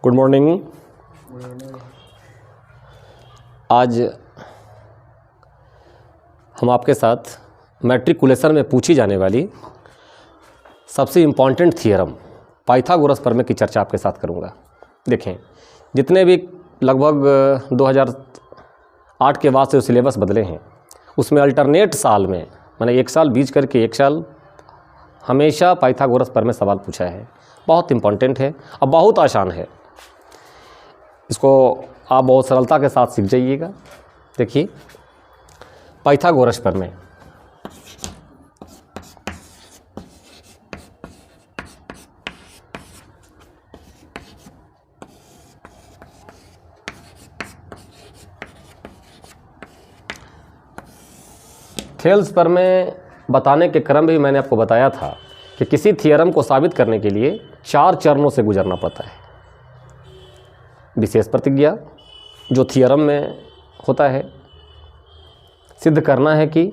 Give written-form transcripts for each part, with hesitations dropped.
Good morning. आज हम आपके साथ मैट्रिकुलेशन में पूछी जाने वाली सबसे इम्पॉर्टेंट थियरम पाइथागोरस प्रमेय की चर्चा आपके साथ करूंगा। देखें, जितने भी लगभग 2008 के बाद से सिलेबस बदले हैं उसमें अल्टरनेट साल में मैंने एक साल बीच करके एक साल हमेशा पाइथागोरस प्रमेय सवाल पूछा है। बहुत इम्पॉर्टेंट है और बहुत आसान है। इसको आप बहुत सरलता के साथ सीख जाइएगा। देखिए, पाइथागोरस प्रमेय थेल्स प्रमेय बताने के क्रम में मैंने आपको बताया था कि किसी थियरम को साबित करने के लिए 4 चरणों से गुजरना पड़ता है। विशेष प्रतिज्ञा जो थियरम में होता है, सिद्ध करना है कि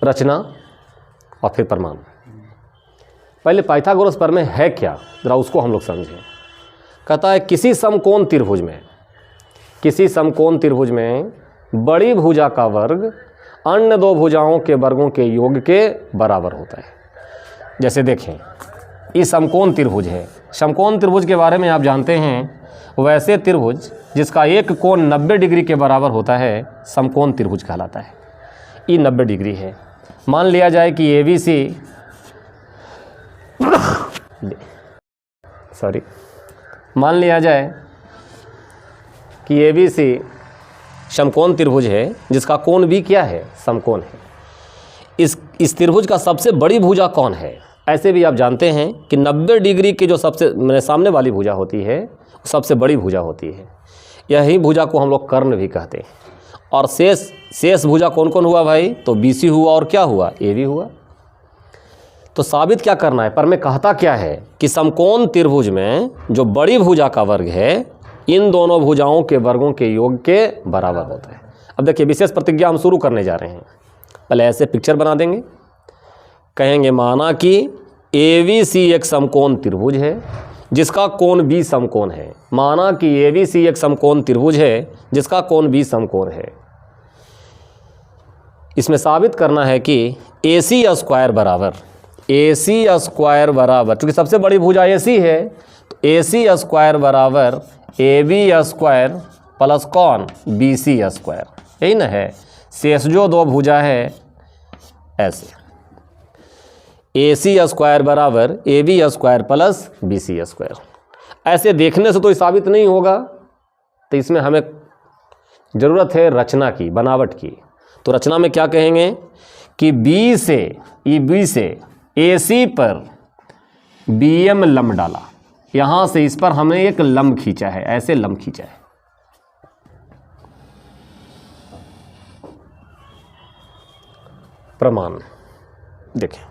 रचना और फिर प्रमाण। पहले पाइथागोरस प्रमेय है क्या, जरा उसको हम लोग समझें। कहता है किसी समकोण त्रिभुज में बड़ी भुजा का वर्ग अन्य दो भुजाओं के वर्गों के योग के बराबर होता है। जैसे देखें, ये समकोण त्रिभुज है। समकोण त्रिभुज के बारे में आप जानते हैं, वैसे त्रिभुज जिसका एक कोण 90 डिग्री के बराबर होता है समकोण त्रिभुज कहलाता है। ये 90 डिग्री है। मान लिया जाए कि मान लिया जाए कि ABC समकोण त्रिभुज है जिसका कोण भी क्या है, समकोण है। इस त्रिभुज का सबसे बड़ी भुजा कौन है? ऐसे भी आप जानते हैं कि 90 डिग्री की जो सबसे सामने वाली भुजा होती है सबसे बड़ी भुजा होती है। यही भुजा को हम लोग कर्ण भी कहते हैं। और शेष भुजा कौन कौन हुआ भाई? तो BC हुआ और क्या हुआ? AB हुआ। तो साबित क्या करना है? प्रमेय कहता क्या है कि समकोण त्रिभुज में जो बड़ी भुजा का वर्ग है इन दोनों भुजाओं के वर्गों के योग के बराबर होता है। अब देखिए, विशेष प्रतिज्ञा हम शुरू करने जा रहे हैं। पहले ऐसे पिक्चर बना देंगे, कहेंगे माना कि ABC एक समकोण त्रिभुज है जिसका कोण B समकोण है। माना कि ABC एक समकोण त्रिभुज है जिसका कोण B समकोण है। इसमें साबित करना है कि AC स्क्वायर बराबर क्योंकि सबसे बड़ी भुजा AC है तो AC स्क्वायर बराबर AB स्क्वायर प्लस कौन? BC square. यही ना है। शेष जो दो भुजा है ऐसे AC स्क्वायर बराबर AB square plus BC square. ऐसे देखने से तो साबित नहीं होगा, तो इसमें हमें ज़रूरत है रचना की, बनावट की। तो रचना में क्या कहेंगे कि B से AC पर BM लंब डाला। यहाँ से इस पर हमने एक लंब खींचा है, ऐसे लंब खींचा है। प्रमाण देखें,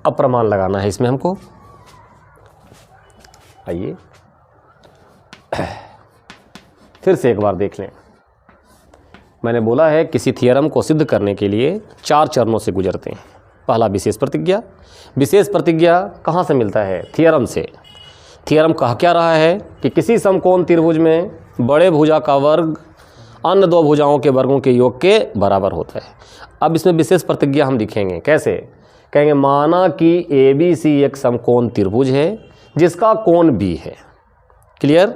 अब प्रमाण लगाना है इसमें हमको। आइए फिर से एक बार देख लें। मैंने बोला है किसी थियरम को सिद्ध करने के लिए 4 चरणों से गुजरते हैं। पहला विशेष प्रतिज्ञा। विशेष प्रतिज्ञा कहाँ से मिलता है? थियरम से। थियरम कह क्या रहा है कि किसी समकोण त्रिभुज में बड़े भुजा का वर्ग अन्य दो भुजाओं के वर्गों के योग के बराबर होता है। अब इसमें विशेष प्रतिज्ञा हम लिखेंगे कैसे? कहेंगे माना कि ABC एक समकोण त्रिभुज है जिसका कोण B है। क्लियर?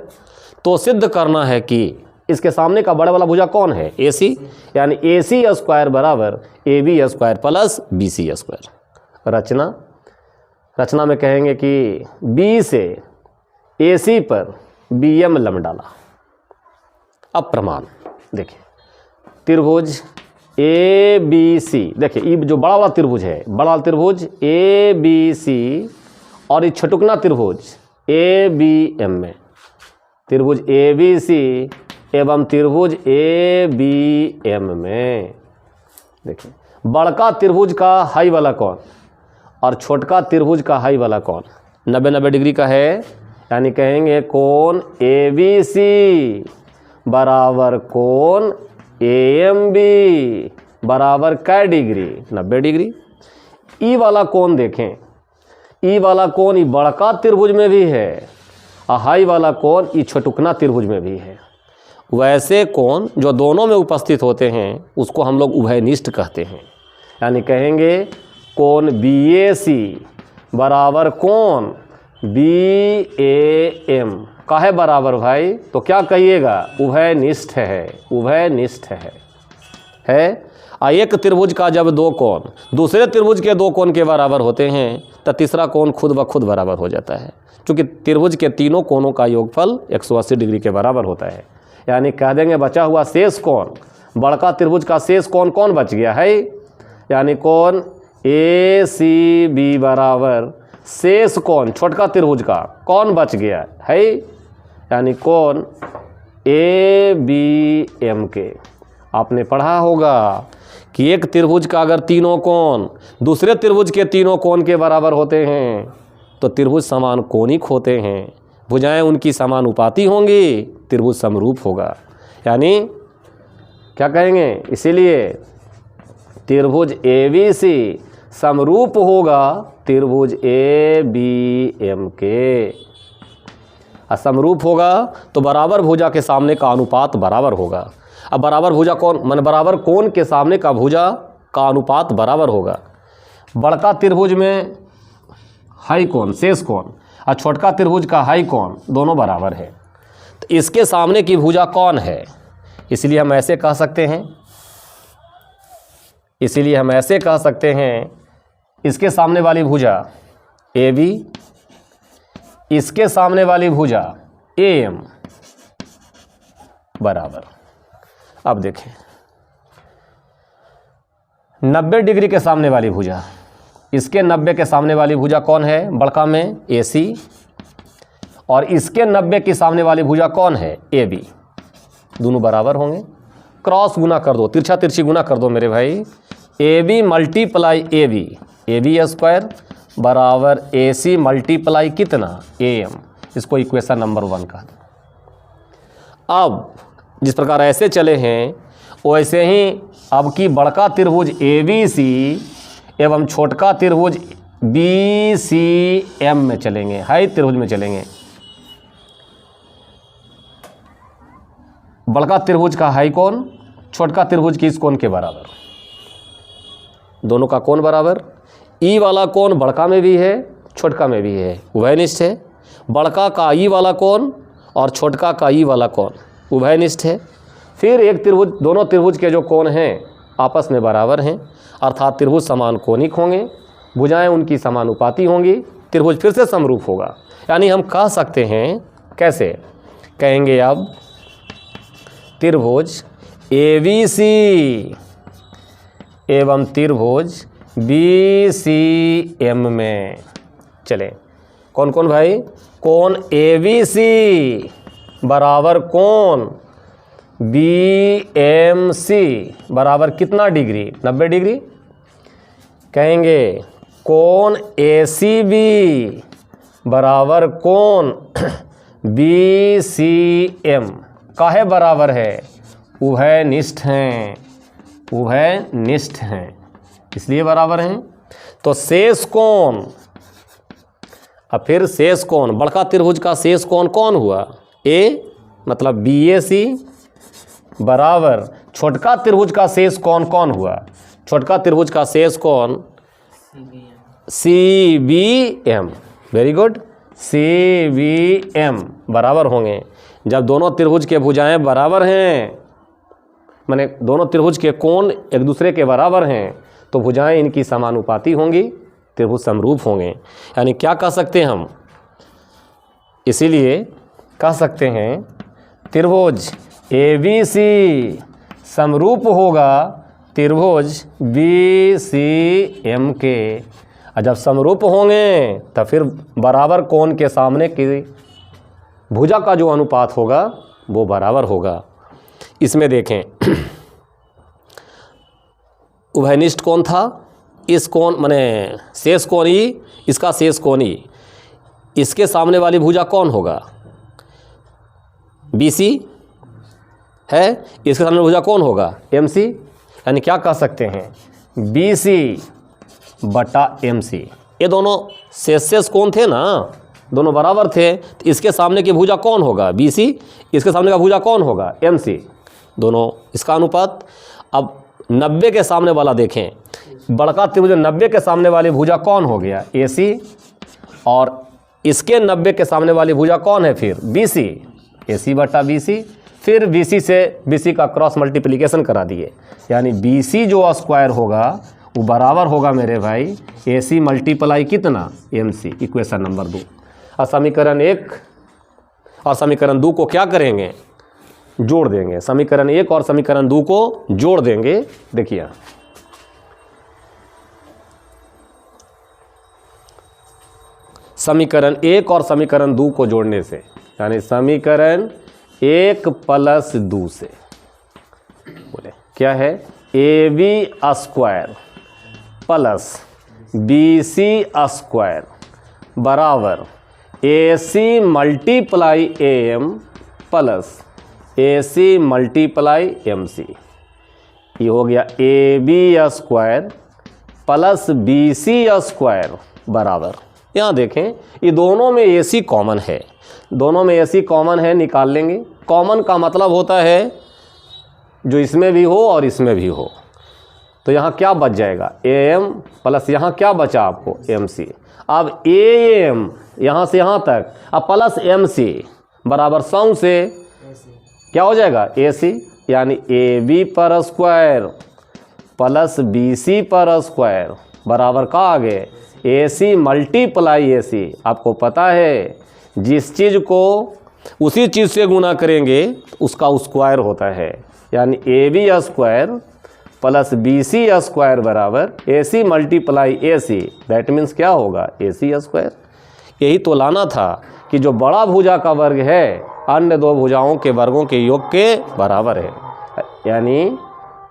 तो सिद्ध करना है कि इसके सामने का बड़ा वाला भुजा कौन है? AC, यानी AC स्क्वायर बराबर AB square plus BC square. रचना में कहेंगे कि B से AC पर BM लंब डाला। अब प्रमाण देखिए, त्रिभुज ABC, देखिए ये जो बड़ा वाला त्रिभुज है, बड़ा त्रिभुज ABC और ये छटुकना त्रिभुज ABM में त्रिभुज ABC एवं त्रिभुज ABM में देखिए, बड़का त्रिभुज का हाई वाला कौन और छोटका त्रिभुज का हाई वाला कौन? 90 डिग्री का है, यानी कहेंगे कोण ABC बराबर कोण AMB बराबर कै डिग्री? 90 डिग्री। ई वाला कोण देखें ई वाला कोण ई बड़का त्रिभुज में भी है और हाई वाला कोण ई छोटुकना त्रिभुज में भी है। वैसे कोण जो दोनों में उपस्थित होते हैं उसको हम लोग उभयनिष्ठ कहते हैं। यानी कहेंगे कोण BAC बराबर कोण BAM काहे बराबर भाई, तो क्या कहिएगा, उभयनिष्ठ है, उभयनिष्ठ है। एक त्रिभुज का जब दो कोण दूसरे त्रिभुज के दो कोण के बराबर होते हैं तो तीसरा कोण खुद ब खुद बराबर हो जाता है, क्योंकि त्रिभुज के तीनों कोणों का योगफल 180 डिग्री के बराबर होता है। यानी कह देंगे बचा हुआ शेष कोण, बड़का त्रिभुज का शेष कोण कौन बच गया है, यानी कोण ACB बराबर शेष कोण छोटका त्रिभुज का कौन बच गया है, यानी कोण ABM के। आपने पढ़ा होगा कि एक त्रिभुज का अगर तीनों कोण दूसरे त्रिभुज के तीनों कोण के बराबर होते हैं तो त्रिभुज समान कोणिक होते हैं, भुजाएं उनकी समानुपाती होंगी, त्रिभुज समरूप होगा। यानी क्या कहेंगे, इसीलिए त्रिभुज ABC समरूप होगा त्रिभुज ABM के। असमरूप होगा तो बराबर भुजा के सामने का अनुपात बराबर होगा। अब बराबर भुजा कौन मन बराबर कोण के सामने का भुजा का अनुपात बराबर होगा। बड़का त्रिभुज में हाई कोण शेष कोण और छोटका त्रिभुज का हाई कोण दोनों बराबर है, तो इसके सामने की भुजा कौन है, इसलिए हम ऐसे कह सकते हैं, इसके सामने वाली भुजा AB, इसके सामने वाली भुजा AM बराबर। अब देखें 90 डिग्री के सामने वाली भुजा, इसके 90 के सामने वाली भुजा कौन है, बड़का में AC, और इसके 90 के सामने वाली भुजा कौन है, AB। दोनों बराबर होंगे, क्रॉस गुना कर दो, तिरछा तिरछी गुना कर दो मेरे भाई। AB मल्टीप्लाई AB स्क्वायर बराबर AC मल्टीप्लाई कितना AM। इसको इक्वेशन नंबर 1 कहा। अब जिस प्रकार ऐसे चले हैं वैसे ही अब की बड़का त्रिभुज ABC एवं छोटका त्रिभुज BCM में चलेंगे, हाई त्रिभुज में चलेंगे। बड़का त्रिभुज का हाई कोण छोटका त्रिभुज की इस कोण के बराबर, दोनों का कोण बराबर। ई वाला कोण बड़का में भी है छोटका में भी है, उभयनिष्ठ है। बड़का का ई वाला कोण और छोटका का ई वाला कोण उभयनिष्ठ है। फिर एक त्रिभुज, दोनों त्रिभुज के जो कोण हैं आपस में बराबर हैं, अर्थात त्रिभुज समान कोणिक होंगे, भुजाएं उनकी समानुपाती होंगी, त्रिभुज फिर से समरूप होगा। यानी हम कह सकते हैं, कैसे कहेंगे, अब त्रिभुज ABC एवं त्रिभुज BCM में चले। कौन कौन भाई, कोण ABC बराबर कोण BMC बराबर कितना डिग्री, 90 डिग्री। कहेंगे कोण ACB बराबर कोण BCM काहे बराबर है, उभयनिष्ठ हैं, उभयनिष्ठ हैं इसलिए बराबर हैं। तो शेष कोण, अब फिर शेष कोण, बड़का त्रिभुज का शेष कोण कौन हुआ, A मतलब BAC बराबर छोटका त्रिभुज का शेष कोण कौन हुआ, छोटका त्रिभुज का शेष कोण CBM। वेरी गुड, CBM बराबर होंगे। जब दोनों त्रिभुज के भुजाएं बराबर हैं, माने दोनों त्रिभुज के कोण एक दूसरे के बराबर हैं, तो भुजाएं इनकी समानुपाती होंगी, त्रिभुज समरूप होंगे। यानी क्या कह सकते हैं हम, इसीलिए कह सकते हैं त्रिभुज ABC समरूप होगा त्रिभुज BCM के। और जब समरूप होंगे तब फिर बराबर कोण के सामने की भुजा का जो अनुपात होगा वो बराबर होगा। इसमें देखें उभयनिष्ठ कोण था, इस कोण माने शेष कोण ई, इसका शेष कोण ई, इसके सामने वाली भुजा कौन होगा, BC है, इसके सामने भुजा कौन होगा, MC। यानी क्या कह सकते हैं, BC बटा MC। ये दोनों शेष कोण थे ना, दोनों बराबर थे, तो इसके सामने की भुजा कौन होगा, BC, इसके सामने का भुजा कौन होगा, MC, दोनों इसका अनुपात। अब 90 के सामने वाला देखें, बड़का त्रिभुज 90 के सामने वाली भुजा कौन हो गया, AC, और इसके 90 के सामने वाली भुजा कौन है फिर, BC, AC बटा BC। फिर BC से BC का क्रॉस मल्टीप्लिकेशन करा दिए, यानी BC जो स्क्वायर होगा वो बराबर होगा मेरे भाई AC मल्टीप्लाई कितना, MC। Equation number 2। और समीकरण 1 और समीकरण 2 को क्या करेंगे, जोड़ देंगे। समीकरण 1 और समीकरण 2 को जोड़ देंगे। देखिए समीकरण 1 और समीकरण 2 को जोड़ने से, यानी समीकरण 1 प्लस 2 से, बोले क्या है, AB square plus BC square बराबर AC multiply AM plus AC multiply MC। ये हो गया AB square plus BC square बराबर, यहाँ देखें ये दोनों में AC कॉमन है, दोनों में AC कॉमन है, निकाल लेंगे। कॉमन का मतलब होता है जो इसमें भी हो और इसमें भी हो। तो यहाँ क्या बच जाएगा, AM प्लस यहाँ क्या बचा आपको, MC। अब AM यहाँ से यहाँ तक, अब प्लस MC बराबर 100 से क्या हो जाएगा, AC, यानी AB पर स्क्वायर प्लस BC पर स्क्वायर बराबर का आ गए AC मल्टीप्लाई AC। आपको पता है जिस चीज़ को उसी चीज़ से गुना करेंगे उसका स्क्वायर होता है, यानी AB square plus BC square बराबर AC multiply AC। That means क्या होगा, AC स्क्वायर। यही तो लाना था कि जो बड़ा भुजा का वर्ग है अन्य दो भुजाओं के वर्गों के योग के बराबर है, यानी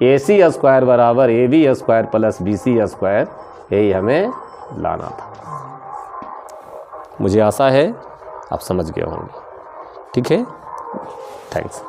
AC स्क्वायर बराबर AB square plus BC square, यही हमें लाना था। मुझे आशा है आप समझ गए होंगे। ठीक है, थैंक्स।